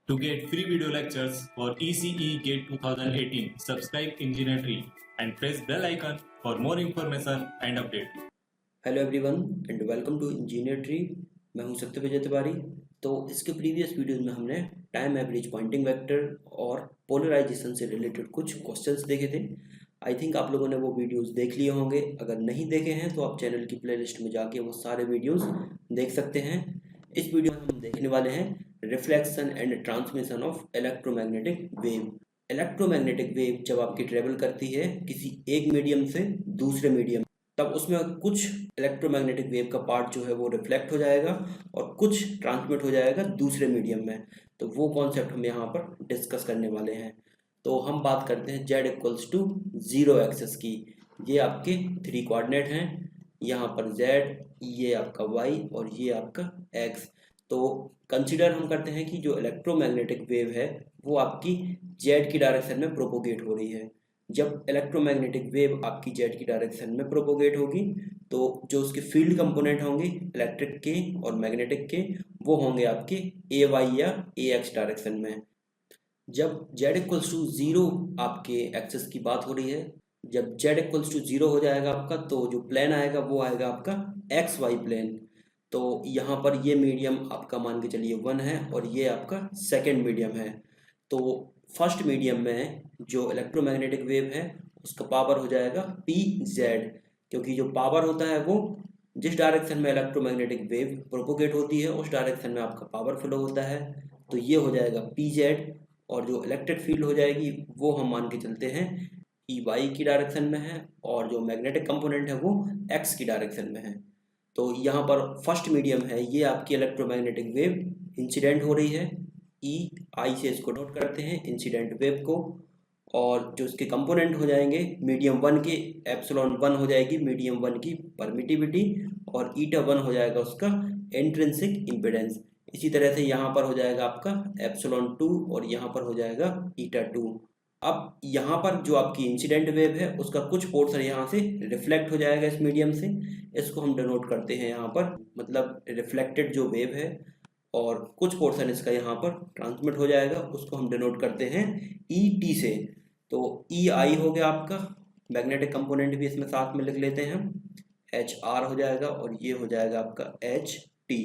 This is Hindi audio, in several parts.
To get free video lectures for ECE GATE 2018, subscribe Engineer Tree and press bell icon for more information and update. Hello everyone and welcome to engineer tree. मैं हूं सत्यविजय तिवारी। तो इसके प्रीवियस वीडियोस में हमने टाइम एवरेज पॉइंटिंग वेक्टर और पोलराइजेशन से रिलेटेड कुछ क्वेश्चंस देखे थे। आई थिंक आप लोगों ने वो वीडियोस देख लिए होंगे। अगर नहीं देखे हैं तो आप चैनल की प्लेलिस्ट में जाके वो सारे वीडियोस देख सकते हैं। इस वीडियो में हम देखने वाले हैं reflection and transmission of electromagnetic wave. Electromagnetic wave जब आपकी ट्रेवल करती है किसी एक मीडियम से दूसरे मीडियम, तब उसमें कुछ इलेक्ट्रोमैग्नेटिक वेव का पार्ट जो है वो रिफ्लेक्ट हो जाएगा और कुछ ट्रांसमिट हो जाएगा दूसरे मीडियम में। तो वो कॉन्सेप्ट हम यहाँ पर डिस्कस करने वाले हैं। तो हम बात करते हैं z इक्वल्स टू 0 एक्सेस की। ये आपके 3 कोऑर्डिनेट हैं, यहाँ पर z, ये आपका y और ये आपका x। तो कंसिडर हम करते हैं कि जो इलेक्ट्रोमैग्नेटिक वेव है वो आपकी z की डायरेक्शन में प्रोपोगेट हो रही है। जब इलेक्ट्रोमैग्नेटिक वेव आपकी जेड की डायरेक्शन में प्रोपोगेट होगी तो जो उसके फील्ड कंपोनेंट होंगे इलेक्ट्रिक के और मैग्नेटिक के, वो होंगे आपके ए वाई या ए एक्स डायरेक्शन में। जब जेड इक्वल्स टू 0 आपके एक्सेस की बात हो रही है, जब जेड इक्वल्स टू 0 हो जाएगा आपका, तो जो प्लेन आएगा वो आएगा आपका एक्स वाई प्लेन। तो यहाँ पर ये मीडियम आपका मान के चलिए 1 है और ये आपका सेकेंड मीडियम है। तो फर्स्ट मीडियम में जो इलेक्ट्रोमैग्नेटिक वेव है उसका पावर हो जाएगा पी जेड, क्योंकि जो पावर होता है वो जिस डायरेक्शन में इलेक्ट्रोमैग्नेटिक वेव प्रोपोगेट होती है उस डायरेक्शन में आपका पावर फ्लो होता है। तो ये हो जाएगा पी जेड, और जो इलेक्ट्रिक फील्ड हो जाएगी वो हम मान के चलते हैं ई वाई की डायरेक्शन में है, और जो मैग्नेटिक कंपोनेंट है वो एक्स की डायरेक्शन में है। तो यहाँ पर फर्स्ट मीडियम है, ये आपकी इलेक्ट्रोमैग्नेटिक वेव इंसिडेंट हो रही है। ई आई से इसको नोट करते हैं इंसिडेंट वेव को, और जो इसके कंपोनेंट हो जाएंगे मीडियम 1 के, एप्सिलॉन 1 हो जाएगी मीडियम 1 की परमिटिविटी, और ईटा 1 हो जाएगा उसका इंट्रिंसिक इम्पिडेंस। इसी तरह से यहाँ पर हो जाएगा आपका एप्सिलॉन 2 और यहाँ पर हो जाएगा ईटा 2। अब यहाँ पर जो आपकी इंसिडेंट वेव है उसका कुछ पोर्शन यहाँ से रिफ्लेक्ट हो जाएगा इस मीडियम से, इसको हम डिनोट करते हैं यहाँ पर, मतलब रिफ्लेक्टेड जो वेव है, और कुछ पोर्शन इसका यहाँ पर ट्रांसमिट हो जाएगा, उसको हम डिनोट करते हैं ई टी से। तो ई आई हो गया आपका, मैग्नेटिक कंपोनेंट भी इसमें साथ में लिख लेते हैं, एच आर हो जाएगा, और ये हो जाएगा आपका एच टी।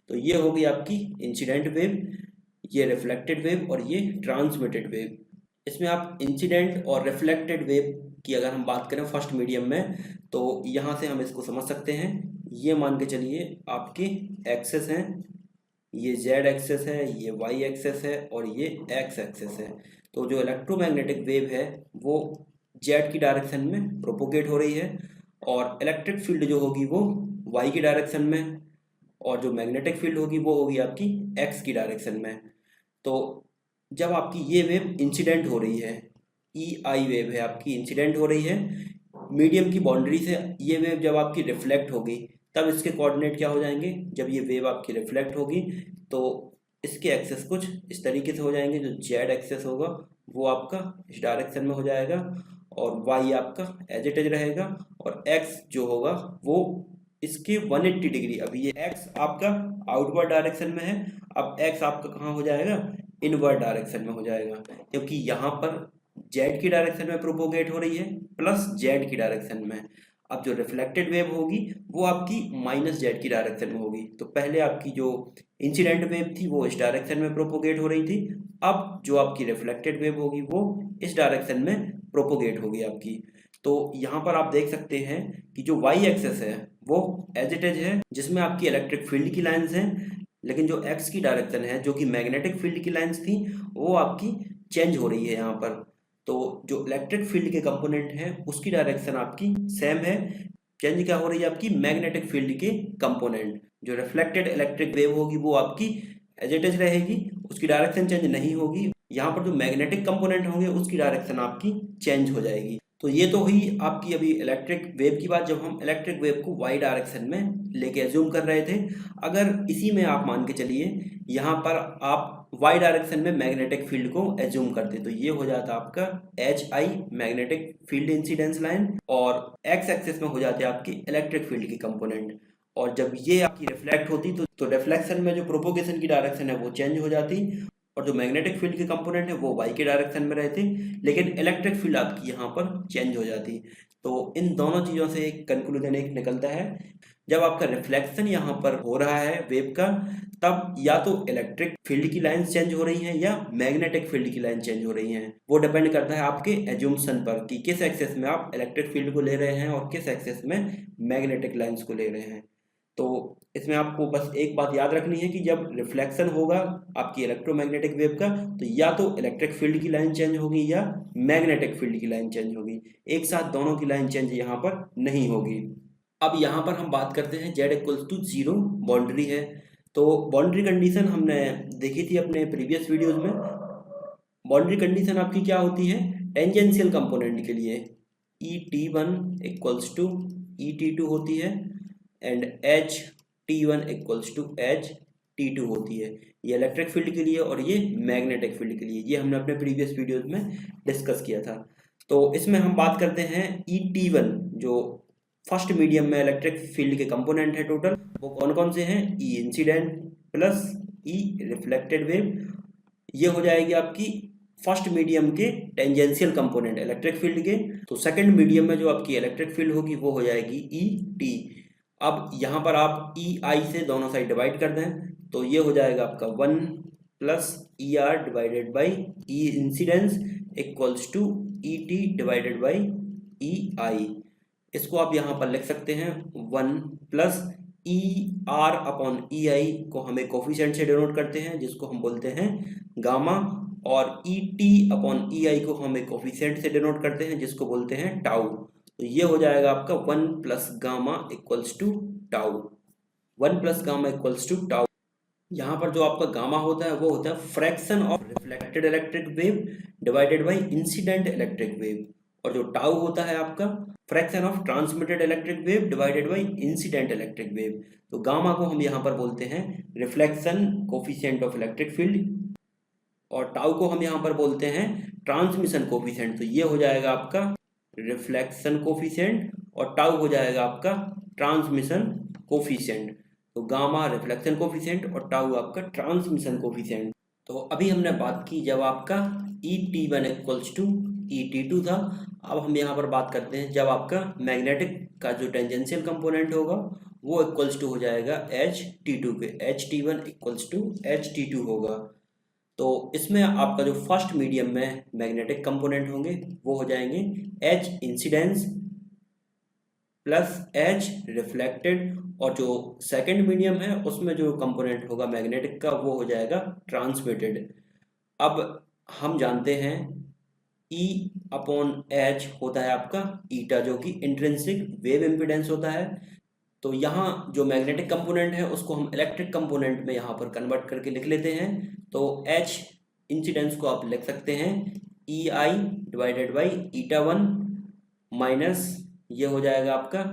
तो ये हो गई आपकी इंसिडेंट वेव, ये रिफ्लेक्टेड वेव और ये ट्रांसमिटेड वेव। इसमें आप इंसिडेंट और रिफ्लेक्टेड वेव की अगर हम बात करें फर्स्ट मीडियम में, तो यहाँ से हम इसको समझ सकते हैं। ये मान के चलिए आपके एक्सेस हैं, ये z एक्सेस है, ये y एक्सेस है और ये x एक्सेस है। तो जो इलेक्ट्रोमैग्नेटिक वेव है वो z की डायरेक्शन में प्रोपोगेट हो रही है, और इलेक्ट्रिक फील्ड जो होगी वो y की डायरेक्शन में, और जो मैग्नेटिक फील्ड होगी वो होगी आपकी x की डायरेक्शन में। तो जब आपकी ये वेव इंसिडेंट हो रही है, ई आई वेव है आपकी इंसिडेंट हो रही है, मीडियम की बाउंड्री से ये वेव जब आपकी रिफ्लेक्ट होगी तब इसके कोऑर्डिनेट क्या हो जाएंगे। जब ये वेव आपकी रिफ्लेक्ट होगी तो इसके एक्सेस कुछ इस तरीके से हो जाएंगे, जो जेड एक्सेस होगा वो आपका इस डायरेक्शन में हो जाएगा, और वाई आपका एज इट इज रहेगा, और एक्स जो होगा वो इसके 180 डिग्री। अभी ये एक्स आपका आउटवर्ड डायरेक्शन में है, अब एक्स आपका कहाँ हो जाएगा, इनवर्ड डायरेक्शन में हो जाएगा, क्योंकि यहाँ पर जेड की डायरेक्शन में प्रोपोगेट हो रही है प्लस जेड की डायरेक्शन में। अब जो रिफ्लेक्टेड वेव होगी वो आपकी माइनस जेड की डायरेक्शन में होगी। तो पहले आपकी जो इंसिडेंट वेव थी वो इस डायरेक्शन में प्रोपोगेट हो रही थी, अब जो आपकी रिफ्लेक्टेड वेव होगी वो इस डायरेक्शन में प्रोपोगेट होगी आपकी। तो यहाँ पर आप देख सकते हैं कि जो वाई एक्सेस है वो एज इट इज है, जिसमें आपकी इलेक्ट्रिक फील्ड की लाइन्स हैं, लेकिन जो एक्स की डायरेक्शन है जो कि मैग्नेटिक फील्ड की लाइन्स थी वो आपकी चेंज हो रही है यहाँ पर। तो जो इलेक्ट्रिक फील्ड के कंपोनेंट है उसकी डायरेक्शन आपकी सेम है, चेंज क्या हो रही है आपकी मैग्नेटिक फील्ड के कंपोनेंट। जो रिफ्लेक्टेड इलेक्ट्रिक वेव होगी वो आपकी एज इट इज रहेगी, उसकी डायरेक्शन चेंज नहीं होगी। यहाँ पर जो मैग्नेटिक कंपोनेंट होंगे उसकी डायरेक्शन आपकी चेंज हो जाएगी। तो ये तो हुई आपकी अभी इलेक्ट्रिक वेव की बात, जब हम इलेक्ट्रिक वेव को वाई डायरेक्शन में लेके एज्यूम कर रहे थे। अगर इसी में आप मान के चलिए यहाँ पर आप वाई डायरेक्शन में मैग्नेटिक फील्ड को एज्यूम करते, तो ये हो जाता आपका H I magnetic field incidence line, और एक्स एक्सिस में हो जाते आपकी इलेक्ट्रिक फील्ड की कंपोनेंट। और जब ये आपकी रिफ्लेक्ट होती तो रिफ्लेक्शन में जो प्रोपोगेशन की डायरेक्शन है वो चेंज हो जाती, और जो मैग्नेटिक फील्ड के कंपोनेंट है वो वाई के डायरेक्शन में रहते, लेकिन इलेक्ट्रिक फील्ड आपकी यहाँ पर चेंज हो जाती। तो इन दोनों चीज़ों से एक कंक्लूजन एक निकलता है, जब आपका रिफ्लेक्शन यहाँ पर हो रहा है वेव का, तब या तो इलेक्ट्रिक फील्ड की लाइन चेंज हो रही हैं या मैग्नेटिक फील्ड की लाइन चेंज हो रही हैं। वो डिपेंड करता है आपके एज्यूम्पशन पर कि किस एक्सेस में आप इलेक्ट्रिक फील्ड को ले रहे हैं और किस एक्सेस में मैग्नेटिक लाइन्स को ले रहे हैं। तो इसमें आपको बस एक बात याद रखनी है कि जब रिफ्लेक्शन होगा आपकी इलेक्ट्रोमैग्नेटिक वेव का, तो या तो इलेक्ट्रिक फील्ड की लाइन चेंज होगी या मैग्नेटिक फील्ड की लाइन चेंज होगी, एक साथ दोनों की लाइन चेंज यहाँ पर नहीं होगी। अब यहाँ पर हम बात करते हैं z इक्वल्स टू 0 बाउंड्री है। तो बाउंड्री कंडीशन हमने देखी थी अपने प्रीवियस वीडियोज में। बाउंड्री कंडीशन आपकी क्या होती है, टेंजेंशियल कंपोनेंट के लिए ET1 इक्वल्स टू ET2 होती है and HT1 equals to HT2 होती है। ये इलेक्ट्रिक फील्ड के लिए और ये मैग्नेटिक फील्ड के लिए, ये हमने अपने प्रीवियस वीडियोज में डिस्कस किया था। तो इसमें हम बात करते हैं ET1 जो फर्स्ट मीडियम में इलेक्ट्रिक फील्ड के कंपोनेंट है टोटल, वो कौन कौन से हैं, E incident plus E reflected wave, ये हो जाएगी आपकी फर्स्ट मीडियम के टेंजेंशियल कंपोनेंट इलेक्ट्रिक फील्ड के। तो सेकंड मीडियम में जो आपकी इलेक्ट्रिक फील्ड होगी वो हो जाएगी ET। अब यहाँ पर आप EI से दोनों साइड डिवाइड कर दें तो ये हो जाएगा आपका 1 plus ER divided by E incidence equals to ET divided by EI। इसको आप यहाँ पर लिख सकते हैं 1 प्लस ER अपॉन EI को हमें कोफिशिएंट से डिनोट करते हैं जिसको हम बोलते हैं गामा, और ET अपॉन EI को हमें कोफिशिएंट से डिनोट करते हैं जिसको बोलते हैं टाउ। तो ये हो जाएगा आपका 1 plus gamma equals to tau, 1 plus gamma equals to tau. यहाँ पर जो आपका गामा होता है वो होता है fraction of reflected electric wave divided by incident electric wave, और जो टाउ होता है आपका fraction of transmitted electric wave divided by incident electric wave. तो गामा को हम यहाँ पर बोलते हैं reflection coefficient of electric field, और टाउ को हम यहाँ पर बोलते हैं ट्रांसमिशन कोफिशिएंट। तो ये हो जाएगा आपका रिफ्लेक्शन कोफिशिएंट और टाउ हो जाएगा आपका ट्रांसमिशन कोफिशिएंट। तो गामा रिफ्लेक्शन कोफिशिएंट और टाउ आपका ट्रांसमिशन कोफिशिएंट। तो अभी हमने बात की जब आपका ET1 इक्वल्स टू ET2 था। अब हम यहाँ पर बात करते हैं जब आपका मैग्नेटिक का जो टेंजेंशियल कंपोनेंट होगा वो इक्वल्स टू हो जाएगा HT2 के, HT1 इक्वल्स टू HT2 होगा। तो इसमें आपका जो फर्स्ट मीडियम में मैग्नेटिक कंपोनेंट होंगे वो हो जाएंगे H incidence plus H reflected, और जो सेकंड मीडियम है उसमें जो कंपोनेंट होगा मैग्नेटिक का वो हो जाएगा ट्रांसमिटेड। अब हम जानते हैं E अपॉन H होता है आपका ईटा जो कि इंट्रिंसिक वेव इम्पिडेंस होता है। तो यहाँ जो मैग्नेटिक कंपोनेंट है उसको हम इलेक्ट्रिक कंपोनेंट में यहाँ पर कन्वर्ट करके लिख लेते हैं। तो H इंसिडेंस को आप लिख सकते हैं EI divided by ETA1 minus ये हो जाएगा आपका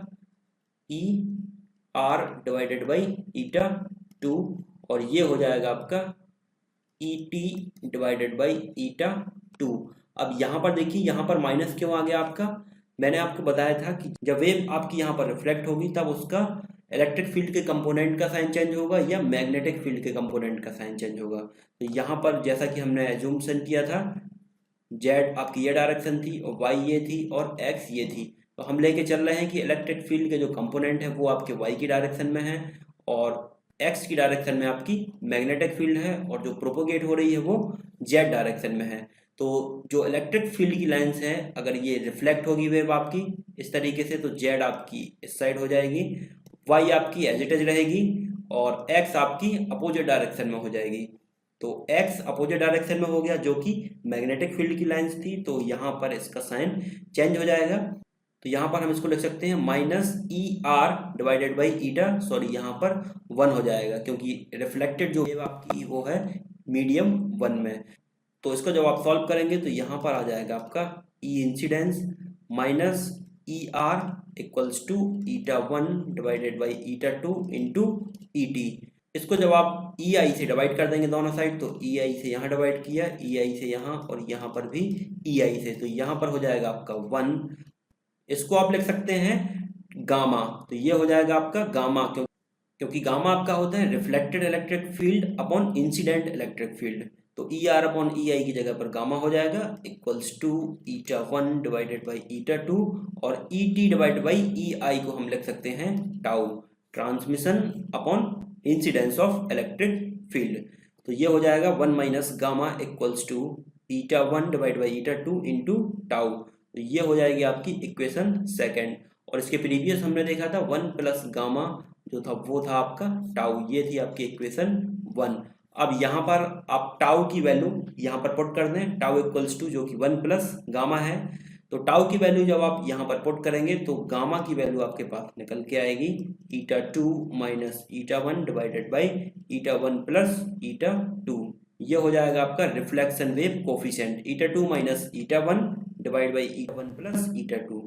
ER डिवाइडेड बाई ETA2, और ये हो जाएगा आपका ET डिवाइडेड बाई ETA2। अब यहाँ पर देखिए यहाँ पर माइनस क्यों आ गया आपका, मैंने आपको बताया था कि जब वेव आपकी यहाँ पर रिफ्लेक्ट होगी तब उसका इलेक्ट्रिक फील्ड के कंपोनेंट का साइन चेंज होगा या मैग्नेटिक फील्ड के कंपोनेंट का साइन चेंज होगा। तो यहाँ पर जैसा कि हमने एज्यूम्पशन किया था Z आपकी ये डायरेक्शन थी और Y ये थी और X ये थी, तो हम लेके चल रहे हैं कि इलेक्ट्रिक फील्ड के जो कंपोनेंट है वो आपके Y की डायरेक्शन में है और X की डायरेक्शन में आपकी मैग्नेटिक फील्ड है, और जो प्रोपोगेट हो रही है वो Z डायरेक्शन में है। तो जो इलेक्ट्रिक फील्ड की लाइंस हैं अगर ये रिफ्लेक्ट होगी वेव आपकी इस तरीके से तो Z आपकी इस साइड हो जाएगी, Y आपकी एज इट इज रहेगी और X आपकी अपोजिट डायरेक्शन में हो जाएगी। तो X अपोजिट डायरेक्शन में हो गया जो कि मैग्नेटिक फील्ड की लाइंस थी, तो यहाँ पर इसका साइन चेंज हो जाएगा। तो यहाँ पर हम इसको लिख सकते हैं minus ER divided by eta, sorry यहाँ पर 1 हो जाएगा क्योंकि रिफ्लेक्टेड जो वेव आपकी वो है मीडियम 1 में। तो इसको जब आप सॉल्व करेंगे तो यहाँ पर आ जाएगा आपका E incidence minus ER equals to ETA1 divided by ETA2 into ET। इसको जब आप EI से डिवाइड कर देंगे दोनों साइड, तो EI से यहाँ डिवाइड किया, EI से यहाँ और यहाँ पर भी EI से, तो यहाँ पर हो जाएगा आपका 1। इसको आप लिख सकते हैं गामा, तो ये हो जाएगा आपका गामा क्योंकि गामा आपका होता है reflected electric field upon incident electric field. तो ई आर अपॉन ई आई की जगह पर गामा हो जाएगा equals to eta 1 divided by eta 2 और E T divided by E I को हम लिख सकते हैं tau, transmission upon incidence of electric field. तो ये हो जाएगा 1 minus gamma equals to eta 1 divide by eta 2 into tau. तो ये हो जाएगी आपकी इक्वेशन सेकेंड। और इसके प्रीवियस हमने देखा था 1 प्लस गामा जो था वो था आपका टाउ, ये थी आपकी इक्वेशन 1। अब यहाँ पर आप टाउ की वैल्यू यहाँ पर पुट कर दें, टाउ इक्वल्स टू जो कि 1 प्लस गामा है। तो टाउ की वैल्यू जब आप यहाँ पर पुट करेंगे तो गामा की वैल्यू आपके पास निकल के आएगी ईटा 2 minus eta 1 divided by eta 1 plus eta 2। ये हो जाएगा आपका reflection wave coefficient, eta 2 minus eta 1 divide by eta 1 plus eta 2।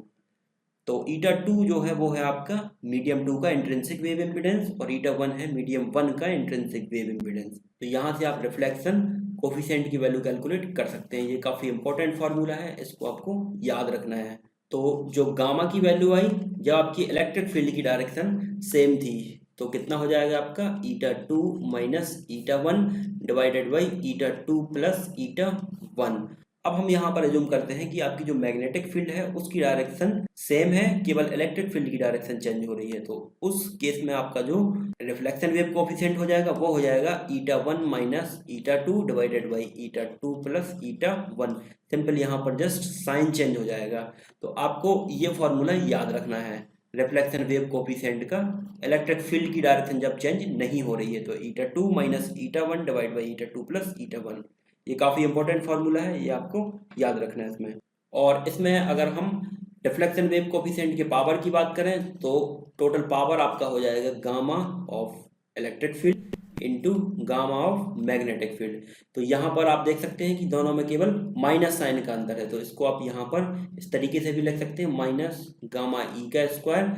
तो ईटा 2 जो है वो है आपका मीडियम 2 का इंट्रिंसिक वेव इम्पीडेंस और ईटा 1 है मीडियम 1 का इंट्रिंसिक वेव इम्पीडेंस। तो यहाँ से आप रिफ्लेक्शन कोफिशिएंट की वैल्यू कैलकुलेट कर सकते हैं। ये काफ़ी इंपॉर्टेंट फार्मूला है, इसको आपको याद रखना है। तो जो गामा की वैल्यू आई जब आपकी इलेक्ट्रिक फील्ड की डायरेक्शन सेम थी तो कितना हो जाएगा आपका ईटा 2 minus eta 1 divided by eta 2 plus eta 1। अब हम यहाँ पर एज्यूम करते हैं कि आपकी जो मैग्नेटिक फील्ड है उसकी डायरेक्शन सेम है, केवल इलेक्ट्रिक फील्ड की डायरेक्शन चेंज हो रही है। तो उस केस में आपका जो रिफ्लेक्शन वेव कोफिशिएंट हो जाएगा वो हो जाएगा ईटा 1 minus eta 2 divided by eta 2 plus eta 1। Simple यहाँ पर जस्ट साइन चेंज हो जाएगा। तो आपको ये फॉर्मूला याद रखना है रिफ्लेक्शन वेव कोफिशिएंट का, इलेक्ट्रिक फील्ड की डायरेक्शन जब चेंज नहीं हो रही है। तो ईटा 2 minus eta 1 divide by eta 2 plus eta 1, ये काफ़ी इंपॉर्टेंट फार्मूला है, ये आपको याद रखना है इसमें। और इसमें अगर हम रिफ्लेक्शन वेव कोफिशिएंट के पावर की बात करें तो टोटल पावर आपका हो जाएगा gamma of electric field into gamma of magnetic field. तो यहाँ पर आप देख सकते हैं कि दोनों में केवल माइनस साइन का अंतर है, तो इसको आप यहाँ पर इस तरीके से भी लिख सकते हैं माइनस गामा ई का square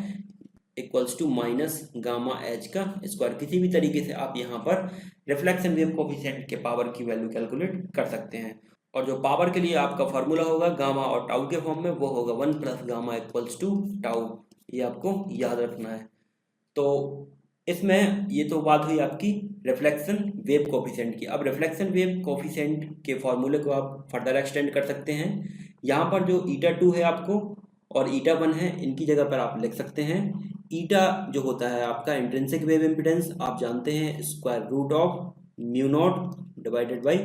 equals to minus gamma H का स्क्वायर। किसी भी तरीके से आप यहाँ पर रिफ्लेक्शन वेव कोफिशिएंट के पावर की वैल्यू कैलकुलेट कर सकते हैं। और जो पावर के लिए आपका फॉर्मूला होगा गामा और टाउ के फॉर्म में वो होगा 1 plus gamma equals to tau, ये आपको याद रखना है। तो इसमें ये तो बात हुई आपकी रिफ्लेक्शन वेव कोफिशिएंट की। अब रिफ्लेक्शन वेव कोफिशिएंट के फॉर्मूले को आप फर्दर एक्सटेंड कर सकते हैं। यहाँ पर जो ईटा 2 है आपको और ईटा 1 है, इनकी जगह पर आप लिख सकते हैं ईटा जो होता है आपका इंट्रिंसिक वेव इम्पीडेंस, आप जानते हैं square root of mu naught divided by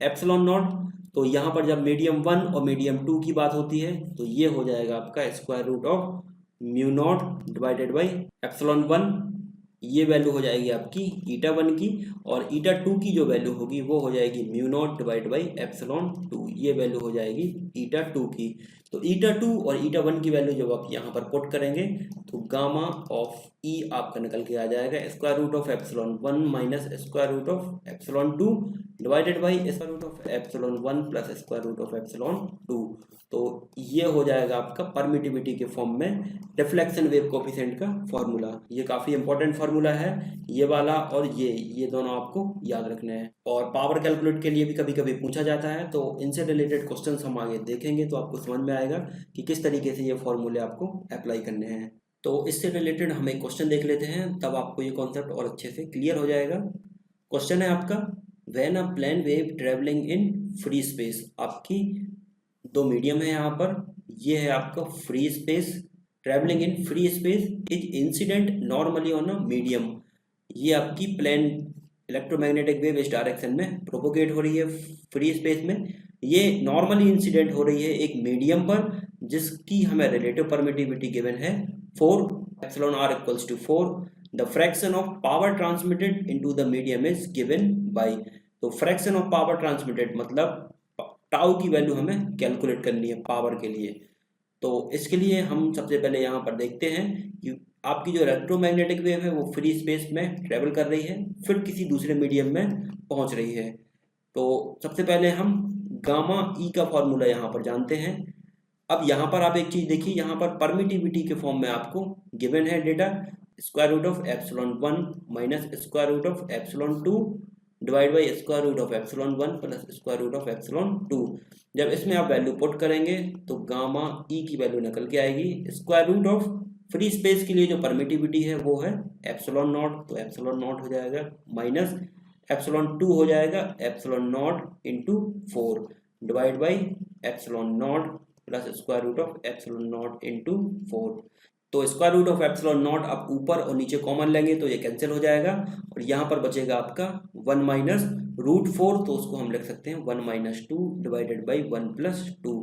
epsilon naught. तो यहाँ पर जब मीडियम 1 और मीडियम 2 की बात होती है तो ये हो जाएगा आपका square root of mu naught divided by epsilon 1, ये वैल्यू हो जाएगी आपकी ईटा 1 की। और ईटा 2 की जो वैल्यू होगी वो हो जाएगी mu naught divide by epsilon 2, ये वैल्यू हो जाएगी ईटा 2 की। तो ईटा 2 और ईटा 1 की वैल्यू जब आप यहाँ पर पुट करेंगे तो गामा ऑफ ई आपका निकल के आ जाएगा square root of epsilon 1 minus square root of epsilon 2 divided by square root of epsilon 1 plus square root of epsilon 2। तो ये हो जाएगा आपका परमिटिविटी के फॉर्म में रिफ्लेक्शन वेव कोफिशिएंट का फॉर्मूला। ये काफ़ी इंपॉर्टेंट फार्मूला है ये वाला, और ये दोनों आपको याद रखने हैं। और पावर कैलकुलेट के लिए भी कभी कभी पूछा जाता है, तो इनसे रिलेटेड क्वेश्चंस हम आगे देखेंगे तो आपको समझ में आएगा कि किस तरीके से ये फॉर्मूले आपको अप्लाई करने हैं। तो इससे रिलेटेड हम एक क्वेश्चन देख लेते हैं, तब आपको ये कॉन्सेप्ट और अच्छे से क्लियर हो जाएगा। क्वेश्चन है आपका, when a plane wave travelling in free space, आपकी दो मीडियम है यहाँ पर, ये है आपका free space, travelling in free space is incident normally on a medium. ये आपकी प्लेन इलेक्ट्रोमैग्नेटिक वेव इस डायरेक्शन में प्रोपोगेट हो रही है फ्री स्पेस में। ये नॉर्मली इंसिडेंट हो रही है एक मीडियम पर जिसकी हमें रिलेटिव परमिटिविटी गिवन है 4 epsilon r equals to 4। The fraction of power transmitted into the medium is given by. तो फ्रैक्शन ऑफ पावर ट्रांसमिटेड मतलब टाउ की वैल्यू हमें कैलकुलेट करनी है पावर के लिए। तो इसके लिए हम सबसे पहले यहाँ पर देखते हैं कि आपकी जो इलेक्ट्रोमैग्नेटिक वेव है वो फ्री स्पेस में ट्रेवल कर रही है, फिर किसी दूसरे मीडियम में पहुँच रही है। तो सबसे पहले हम गामा ई का फॉर्मूला यहाँ पर जानते हैं। अब यहाँ पर आप एक चीज़ देखिए, यहाँ पर परमिटिविटी के फॉर्म में आपको गिवन है data square root of epsilon 1 minus square root of epsilon 2 divide by square root of epsilon 1 plus square root of epsilon 2। जब इसमें आप वैल्यू पुट करेंगे तो गामा ई की वैल्यू निकल के आएगी square root of free space के लिए जो परमिटिविटी है वो है एप्सिलॉन नॉट, तो एप्सिलॉन नॉट हो जाएगा माइनस एप्सिलॉन 2 हो जाएगा epsilon naught into 4 divide by epsilon naught plus square root of epsilon naught into 4। तो square root of epsilon naught आप ऊपर और नीचे कॉमन लेंगे तो ये कैंसिल हो जाएगा और यहाँ पर बचेगा आपका 1 माइनस रूट 4, तो उसको हम लिख सकते हैं 1 माइनस 2 डिवाइडेड बाई 1 प्लस 2।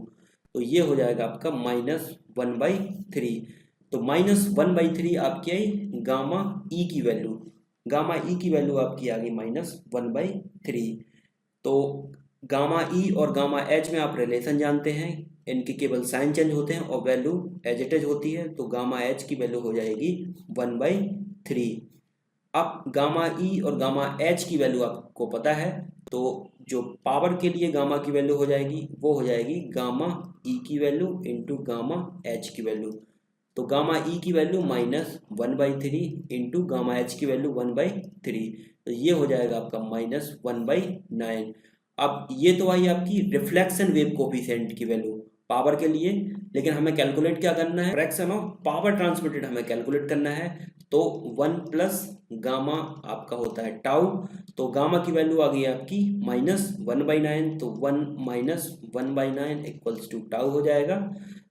तो ये हो जाएगा आपका -1/3। तो -1/3 आपकी आई गामा ई की वैल्यू, गामा ई की वैल्यू आपकी आ गई -1/3। तो गामा ई और गामा एच में आप रिलेशन जानते हैं, इनके केवल साइन चेंज होते हैं और वैल्यू एज इट इज होती है। तो गामा एच की वैल्यू हो जाएगी 1/3। अब गामा ई और गामा एच की वैल्यू आपको पता है, तो जो पावर के लिए गामा की वैल्यू हो जाएगी वो हो जाएगी गामा ई की वैल्यू इंटू गामा एच की वैल्यू। तो गामा ई की वैल्यू -1/3 इंटू गामा एच की वैल्यू 1/3, तो ये हो जाएगा आपका -1/9। अब ये तो आई आपकी रिफ्लेक्शन वेव कोफिशिएंट की वैल्यू पावर के लिए, लेकिन हमें कैलकुलेट क्या करना है, फ्रैक्शन ऑफ पावर ट्रांसमिटेड हमें कैलकुलेट करना है। तो 1 प्लस गामा आपका होता है टाउ, तो गामा की वैल्यू आ गई आपकी -1/9, तो 1 माइनस 1/9 इक्वल्स टू टाउ हो जाएगा।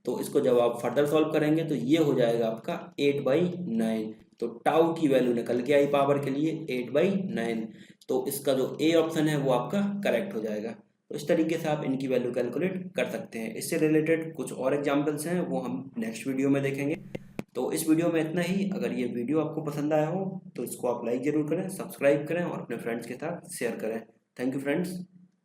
तो इसको जब आप फर्दर सॉल्व करेंगे तो ये हो जाएगा आपका 8/9। तो टाउ की वैल्यू निकल के आई पावर के लिए 8/9। तो इसका जो ए ऑप्शन है वो आपका करेक्ट हो जाएगा। तो इस तरीके से आप इनकी वैल्यू कैलकुलेट कर सकते हैं। इससे रिलेटेड कुछ और एग्जाम्पल्स हैं वो हम नेक्स्ट वीडियो में देखेंगे। तो इस वीडियो में इतना ही। अगर ये वीडियो आपको पसंद आया हो तो इसको आप लाइक ज़रूर करें, सब्सक्राइब करें और अपने फ्रेंड्स के साथ शेयर करें। Thank you friends.